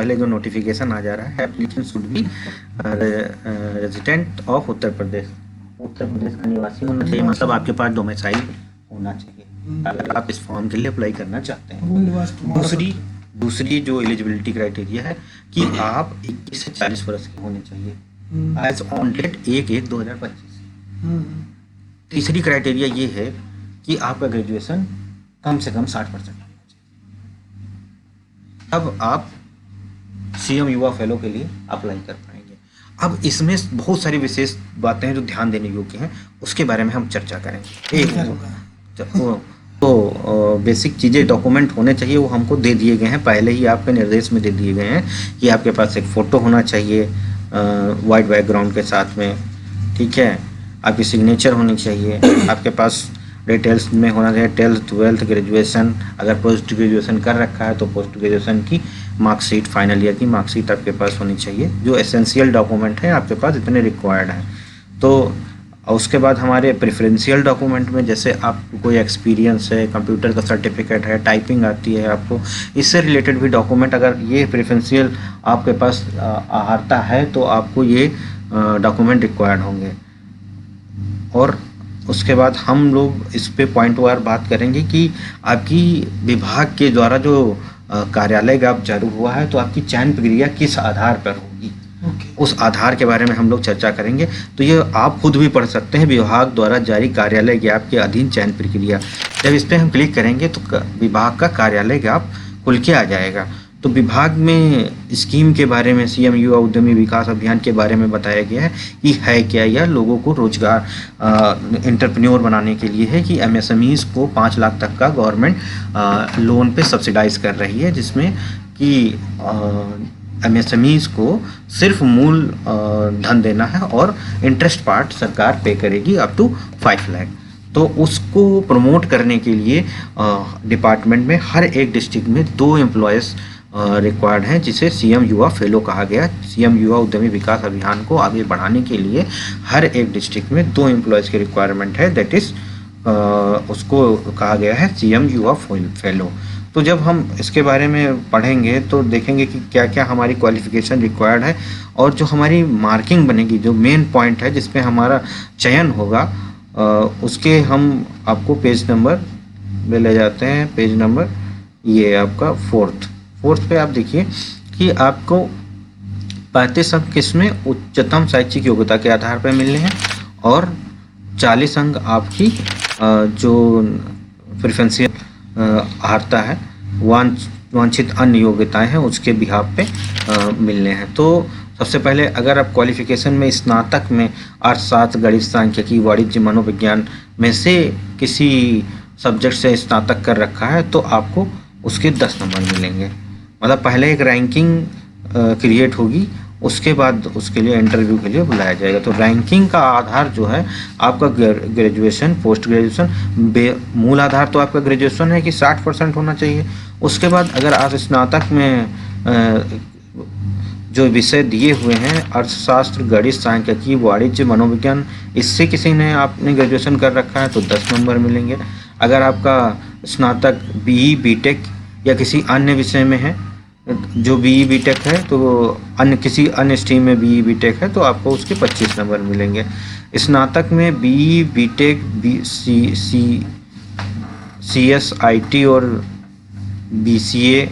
पहले जो नोटिफिकेशन आ जा रहा है, applicant should be resident of Uttar Pradesh का निवासी होना चाहिए, मतलब आपके पास डोमिसाइल होना चाहिए अगर आप इस फॉर्म के लिए अप्लाई करना चाहते हैं। दूसरी जो एलिजिबिलिटी क्राइटेरिया है कि आप 21 से 40 वर्ष के होने चाहिए एज ऑन डेट 1/1/2025। तीसरी क्राइटेरिया ये है कि आपका ग्रेजुएशन कम से कम 60% होना चाहिए, अब आप सीएम युवा फेलो के लिए अप्लाई कर पाएंगे। अब इसमें बहुत सारी विशेष बातें हैं जो ध्यान देने योग्य हैं, उसके बारे में हम चर्चा करेंगे। तो बेसिक चीज़ें डॉक्यूमेंट होने चाहिए, वो हमको दे दिए गए हैं, पहले ही आपके निर्देश में दे दिए गए हैं कि आपके पास एक फ़ोटो होना चाहिए वाइट बैकग्राउंड के साथ में, ठीक है, आपकी सिग्नेचर होनी चाहिए, आपके पास डिटेल्स में होना चाहिए 10th 12th ग्रेजुएशन, अगर पोस्ट ग्रेजुएशन कर रखा है तो पोस्ट ग्रेजुएशन की मार्कशीट, फाइनल ईयर की मार्कशीट आपके पास होनी चाहिए। जो एसेंशियल डॉक्यूमेंट हैं आपके पास इतने रिक्वायर्ड हैं। तो उसके बाद हमारे प्रेफरेंशियल डॉक्यूमेंट में जैसे आपको कोई एक्सपीरियंस है, कंप्यूटर का सर्टिफिकेट है, टाइपिंग आती है आपको, इससे रिलेटेड भी डॉक्यूमेंट अगर ये प्रेफरेंशियल आपके पास आता है तो आपको ये डॉक्यूमेंट रिक्वायर्ड होंगे। और उसके बाद हम लोग इस पे पॉइंट वार बात करेंगे कि आपकी विभाग के द्वारा जो कार्यालय का चालू हुआ है तो आपकी चयन प्रक्रिया किस आधार पर होगी, उस आधार के बारे में हम लोग चर्चा करेंगे। तो ये आप खुद भी पढ़ सकते हैं, विभाग द्वारा जारी कार्यालय ज्ञाप के अधीन चयन प्रक्रिया। जब इस पर हम क्लिक करेंगे तो विभाग का कार्यालय ज्ञाप खुल के आ जाएगा। तो विभाग में स्कीम के बारे में, सीएम युवा उद्यमी विकास अभियान के बारे में बताया गया है कि है क्या, यह लोगों को रोजगार एंटरप्रेन्योर बनाने के लिए है कि एमएसएमईज को 5 लाख तक का गवर्नमेंट लोन पे सब्सिडाइज कर रही है, जिसमें कि एमएसएमईज को सिर्फ मूल धन देना है और इंटरेस्ट पार्ट सरकार पे करेगी अप टू 5 लाख। तो उसको प्रमोट करने के लिए डिपार्टमेंट में हर एक डिस्ट्रिक्ट में 2 एम्प्लॉयज़ रिक्वायर्ड हैं, जिसे सीएम युवा फेलो कहा गया। सीएम युवा उद्यमी विकास अभियान को आगे बढ़ाने के लिए हर एक डिस्ट्रिक्ट में 2 एम्प्लॉयज़ की रिक्वायरमेंट है, दैट इज़ उसको कहा गया है सीएम युवा फेलो। तो जब हम इसके बारे में पढ़ेंगे तो देखेंगे कि क्या क्या हमारी क्वालिफ़िकेशन रिक्वायर्ड है और जो हमारी मार्किंग बनेगी, जो मेन पॉइंट है जिस पे हमारा चयन होगा, उसके हम आपको पेज नंबर में ले जाते हैं। पेज नंबर ये आपका 4th पे आप देखिए कि आपको 35 अंक किसमें उच्चतम शैक्षिक योग्यता के आधार पर मिलने हैं और 40 अंक आपकी जो प्रेफरेंशियल अर्हता है, वांछित अन्य योग्यताएं हैं, उसके बिहाफ पे मिलने हैं। तो सबसे पहले अगर आप क्वालिफिकेशन में स्नातक में अर्थशास्त्र, गणित, सांख्यिकी, वाणिज्य, मनोविज्ञान में से किसी सब्जेक्ट से स्नातक कर रखा है तो आपको उसके 10 नंबर मिलेंगे। मतलब पहले एक रैंकिंग क्रिएट होगी, उसके बाद उसके लिए इंटरव्यू के लिए बुलाया जाएगा। तो रैंकिंग का आधार जो है आपका ग्रेजुएशन, पोस्ट ग्रेजुएशन, मूल आधार तो आपका ग्रेजुएशन है कि 60% होना चाहिए। उसके बाद अगर आप स्नातक में जो विषय दिए हुए हैं अर्थशास्त्र, गणित, सांख्यिकी, वाणिज्य, मनोविज्ञान, इससे किसी ने आपने ग्रेजुएशन कर रखा है तो 10 नंबर मिलेंगे। अगर आपका स्नातक बीई, बीटेक या किसी अन्य विषय में है, जो बीई बीटेक है तो किसी अन्य स्ट्रीम में बीई बीटेक है तो आपको उसके 25 नंबर मिलेंगे। स्नातक में बीई बीटेक, सीएस, आईटी और बीसीए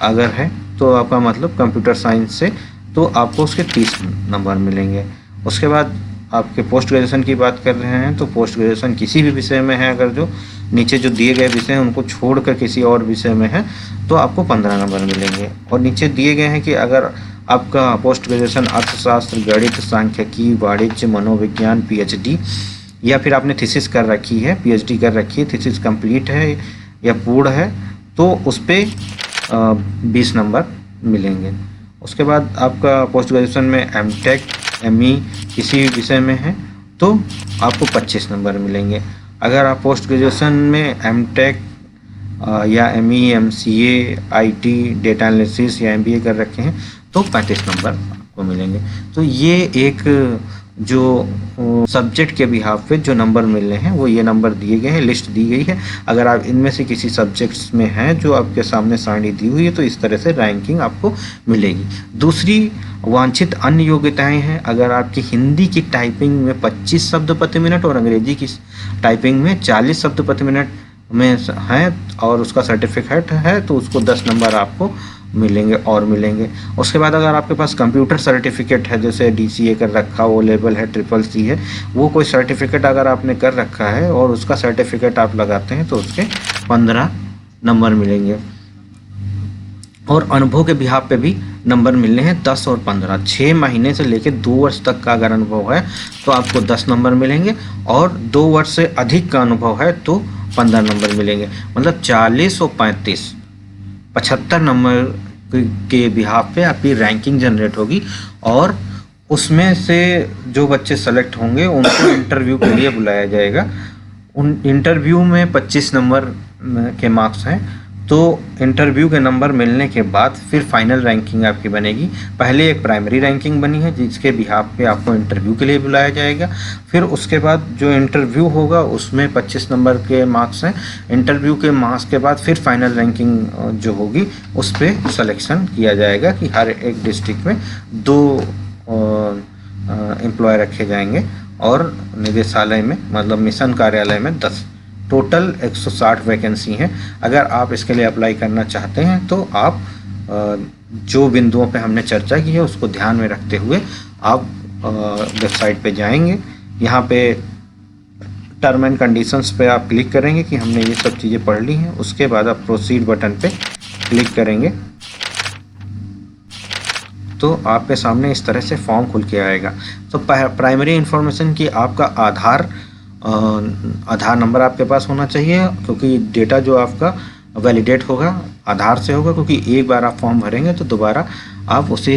अगर है तो आपका मतलब कंप्यूटर साइंस से, तो आपको उसके 30 नंबर मिलेंगे। उसके बाद आपके पोस्ट ग्रेजुएशन की बात कर रहे हैं तो पोस्ट ग्रेजुएशन किसी भी विषय में है, अगर जो नीचे जो दिए गए विषय हैं उनको छोड़कर किसी और विषय में है तो आपको 15 नंबर मिलेंगे। और नीचे दिए गए हैं कि अगर आपका पोस्ट ग्रेजुएशन अर्थशास्त्र, गणित, सांख्यिकी, वाणिज्य, मनोविज्ञान, पीएचडी या फिर आपने थीसिस कर रखी है, पीएचडी कर रखी है, थीसिस कंप्लीट है या पूर्ण है तो उस पर 20 नंबर मिलेंगे। उसके बाद आपका पोस्ट ग्रेजुएशन में एमटेक, एमई किसी विषय में है तो आपको 25 नंबर मिलेंगे। अगर आप पोस्ट ग्रेजुएशन में एमटेक या ME, MCA, IT, data analysis या एमबीए कर रखे हैं तो 35 नंबर आपको मिलेंगे। तो ये एक जो सब्जेक्ट के बिहाफ पे जो नंबर मिल रहे हैं वो ये नंबर दिए गए हैं, लिस्ट दी गई है। अगर आप इनमें से किसी सब्जेक्ट्स में हैं जो आपके सामने सारणी दी हुई है तो इस तरह से रैंकिंग आपको मिलेगी। दूसरी वांछित अन्य योग्यताएं हैं, अगर आपकी हिंदी की टाइपिंग में 25 शब्द प्रति मिनट और अंग्रेजी की टाइपिंग में 40 शब्द प्रति मिनट में है और उसका सर्टिफिकेट है तो उसको 10 नंबर आपको मिलेंगे और मिलेंगे। उसके बाद अगर आपके पास कंप्यूटर सर्टिफिकेट है, जैसे DCA कर रखा, वो लेवल है, CCC है, वो कोई सर्टिफिकेट अगर आपने कर रखा है और उसका सर्टिफिकेट आप लगाते हैं तो उसके 15 नंबर मिलेंगे। और अनुभव के बिहाफ पे भी नंबर मिलने हैं 10 और 15। 6 महीने से लेकर 2 वर्ष तक का अगर अनुभव है तो आपको 10 नंबर मिलेंगे और 2 वर्ष से अधिक का अनुभव है तो 15 नंबर मिलेंगे। मतलब 40 और 35 75 नंबर के बिहाफ पे आपकी रैंकिंग जनरेट होगी और उसमें से जो बच्चे सेलेक्ट होंगे उनको इंटरव्यू के लिए बुलाया जाएगा। उन इंटरव्यू में 25 नंबर के मार्क्स हैं तो इंटरव्यू के नंबर मिलने के बाद फिर फाइनल रैंकिंग आपकी बनेगी। पहले एक प्राइमरी रैंकिंग बनी है जिसके बिहाफ पे आपको इंटरव्यू के लिए बुलाया जाएगा, फिर उसके बाद जो इंटरव्यू होगा उसमें 25 नंबर के मार्क्स हैं। इंटरव्यू के मार्क्स के बाद फिर फाइनल रैंकिंग जो होगी उस पर सिलेक्शन किया जाएगा कि हर एक डिस्ट्रिक्ट में 2 एम्प्लॉय रखे जाएंगे और निदेशालय में मतलब मिशन कार्यालय में 10। टोटल 160 वैकेंसी हैं। अगर आप इसके लिए अप्लाई करना चाहते हैं तो आप जो बिंदुओं पे हमने चर्चा की है उसको ध्यान में रखते हुए आप वेबसाइट पे जाएंगे। यहाँ पे टर्म एंड कंडीशंस पे आप क्लिक करेंगे कि हमने ये सब चीज़ें पढ़ ली हैं। उसके बाद आप प्रोसीड बटन पे क्लिक करेंगे तो आपके सामने इस तरह से फॉर्म खुल के आएगा। तो प्राइमरी इन्फॉर्मेशन की आपका आधार नंबर आपके पास होना चाहिए, क्योंकि डेटा जो आपका वैलिडेट होगा आधार से होगा, क्योंकि एक बार आप फॉर्म भरेंगे तो दोबारा आप उसे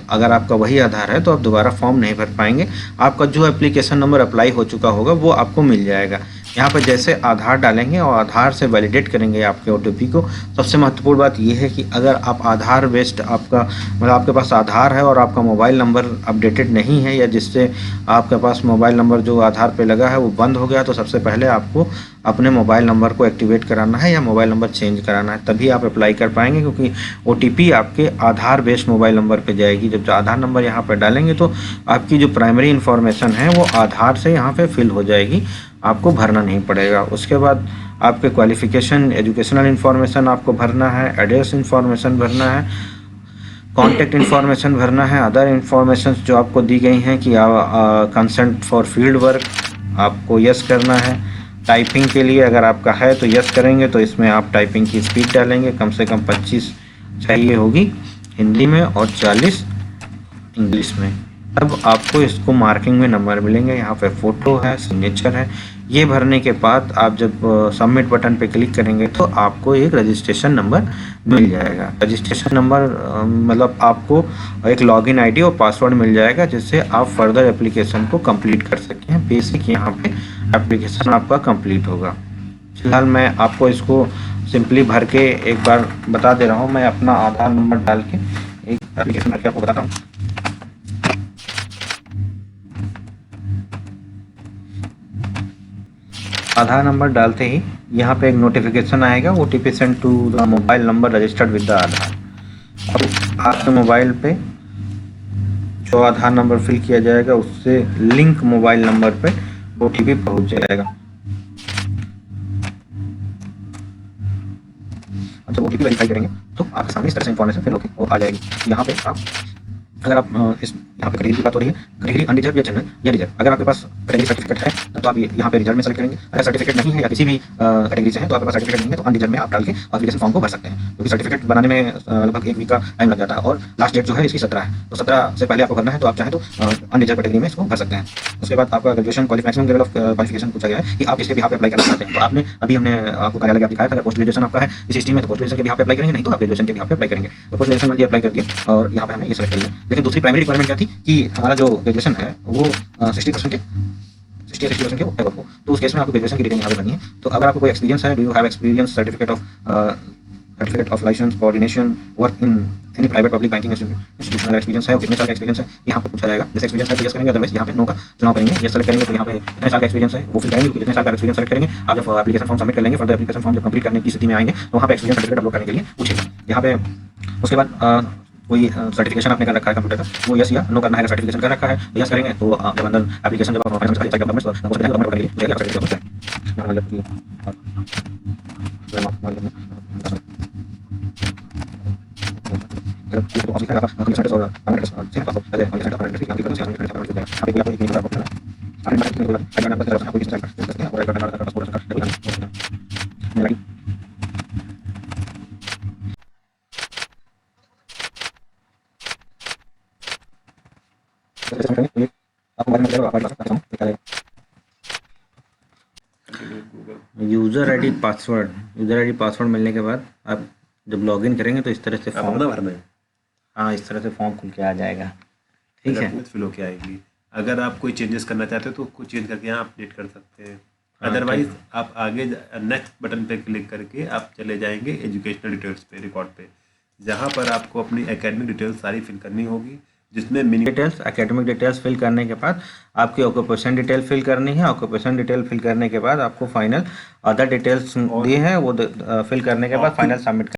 अगर आपका वही आधार है तो आप दोबारा फॉर्म नहीं भर पाएंगे। आपका जो एप्लीकेशन नंबर अप्लाई हो चुका होगा वो आपको मिल जाएगा। यहाँ पर जैसे आधार डालेंगे और आधार से वैलिडेट करेंगे आपके OTP को। सबसे महत्वपूर्ण बात यह है कि अगर आप आधार बेस्ड आपका मतलब आपके पास आधार है और आपका मोबाइल नंबर अपडेटेड नहीं है या जिससे आपके पास मोबाइल नंबर जो आधार पे लगा है वो बंद हो गया, तो सबसे पहले आपको अपने मोबाइल नंबर को एक्टिवेट कराना है या मोबाइल नंबर चेंज कराना है, तभी आप अप्लाई कर पाएंगे, क्योंकि OTP आपके आधार बेस्ड मोबाइल नंबर पे जाएगी। जब आधार नंबर यहाँ पर डालेंगे तो आपकी जो प्राइमरी इन्फॉर्मेशन है वो आधार से यहाँ पे फिल हो जाएगी, आपको भरना नहीं पड़ेगा। उसके बाद आपके क्वालिफिकेशन, एजुकेशनल इन्फॉर्मेशन आपको भरना है, एड्रेस इन्फॉर्मेशन भरना है, कॉन्टैक्ट इन्फॉर्मेशन भरना है, अदर इन्फॉर्मेशन जो आपको दी गई हैं कि कंसेंट फॉर फील्ड वर्क आपको यस करना है। टाइपिंग के लिए अगर आपका है तो यस करेंगे तो इसमें आप टाइपिंग की स्पीड डालेंगे, कम से कम 25 चाहिए होगी हिंदी में और 40 इंग्लिश में। अब आपको इसको मार्किंग में नंबर मिलेंगे। यहाँ पे फ़ोटो है, सिग्नेचर है। ये भरने के बाद आप जब सबमिट बटन पे क्लिक करेंगे तो आपको एक रजिस्ट्रेशन नंबर मिल जाएगा। रजिस्ट्रेशन नंबर मतलब आपको एक लॉगिन आईडी और पासवर्ड मिल जाएगा जिससे आप फर्दर एप्लीकेशन को कंप्लीट कर सकते हैं। बेसिक यहाँ पे एप्लीकेशन आपका कंप्लीट होगा। फिलहाल मैं आपको इसको सिंपली भर के एक बार बता दे रहा हूँ। मैं अपना आधार नंबर डाल के एक एप्लीकेशन करके आपको बताता हूँ। आधार नंबर डालते ही यहाँ पे एक नोटिफिकेशन आएगा, OTP send to the mobile number registered with the Aadhaar. अब आपके मोबाइल पे जो आधार नंबर फिल किया जाएगा उससे लिंक मोबाइल नंबर पे OTP पहुँच जाएगा। जब OTP वेरीफाई करेंगे तो आपके सामने इस तरह से इन्फॉर्मेशन फिल होकर और आ जाएगी। यहाँ पे आप अगर आप यहाँ पे कैटेगरी की बात हो रही है, कैटेगरी अनरिजर्व या जनरल या रिजर्व, अगर आपके पास कैटेगरी सर्टिफिकेट है तो आप यहाँ पे रिजर्व में सेलेक्ट करेंगे। अगर सर्टिफिकेट नहीं है या किसी भी कैटेगरी से है तो आपके पास सर्टिफिकेट नहीं है तो अनरिजर्व में आप डाल के एप्लीकेशन फॉर्म को भर सकते हैं, क्योंकि सर्टिफिकेट बनाने में लगभग 1 वीक का टाइम लग जाता है और लास्ट डेट जो है इसकी 17 है, तो 17 से पहले आपको भरना है तो आप चाहें तो अनरिजर्व कैटेगरी में इसको भर सकते हैं। उसके बाद आपका graduation maximum level of qualification पूछा गया है कि आप इसके बिहाफ पे अप्लाई करना चाहते हैं। तो आपने अभी हमने आपको कार्यालय आप दिखाया था, पोस्ट ग्रेजुएशन आपका है इस स्ट्रीम में तो पोस्ट ग्रेजुएशन के बिहाफ पे अप्लाई करेंगे, नहीं तो आप ग्रेजुएशन के बिहाफ पे अप्लाई करेंगे। तो पोस्ट ग्रेजुएशन वाली अप्लाई करके और यहाँ पे हमें ये सेलेक्ट करेंगे। लेकिन दूसरी प्राइमरी रिक्वायरमेंट क्या थी कि हमारा जो ग्रेजुएशन है वो 60% के ऊपर हो, तो उस केस में आपको ग्रेजुएशन की डिटेल यहाँ पे भरनी है। तो अगर आपको कोई एक्सपीरियंस है, do you have experience certificate of certificate of license, coordination, work in any private public banking institutional experience है और कितने साल का एक्सपीरियंस है यहाँ पे पूछा जाएगा। जैसे एक्सपीरियंस है तो यस करेंगे, अदरवाइज यहाँ पे नो का चुनाव करेंगे। यस सेलेक्ट करेंगे तो यहाँ पे कितने साल का एक्सपीरियंस है वो फिल करेंगे, कितने साल का एक्सपीरियंस सेलेक्ट करेंगे। आप जब एप्लीकेशन फॉर्म सबमिट कर लेंगे, फर्दर एप्लीकेशन फॉर्म जब कंप्लीट करने की स्थिति में आएंगे तो वहाँ पे एक्सपीरियंस सर्टिफिकेट अपलोड करने के लिए पूछेगा। यहाँ पे उसके बाद कोई सर्टिफिकेशन आपने कर रखा है कंप्यूटर का, वो यस या नो करना है। सर्टिफिकेशन कर रखा है तो यस करेंगे, तो जब अंदर एप्लीकेशन जब आप फाइनल चेक डॉक्यूमेंट्स तो उसको सबमिट करने के लिए सर्टिफिकेट यूज़र आईडी पासवर्ड मिलने के बाद आप जब लॉगिन करेंगे तो इस तरह से फॉर्म भरना है। हाँ, इस तरह से फॉर्म खुल के आ जाएगा। ठीक है, फिल होके आएगी। अगर आप कोई चेंजेस करना चाहते हो तो कुछ चेंज करके यहाँ अपडेट कर सकते हैं। हाँ, अदरवाइज आप आगे नेक्स्ट बटन पे क्लिक करके आप चले जाएंगे एजुकेशनल डिटेल्स पे, रिकॉर्ड पे, जहाँ पर आपको अपनी एकेडमिक डिटेल्स सारी फिल करनी होगी, जिसमें minimum details academic details fill करने के बाद आपकी ऑक्यूपेशन डिटेल फिल करनी है। ऑक्यूपेशन डिटेल फिल करने के बाद आपको फाइनल अदर डिटेल्स दी है वो फिल करने के बाद फाइनल सबमिट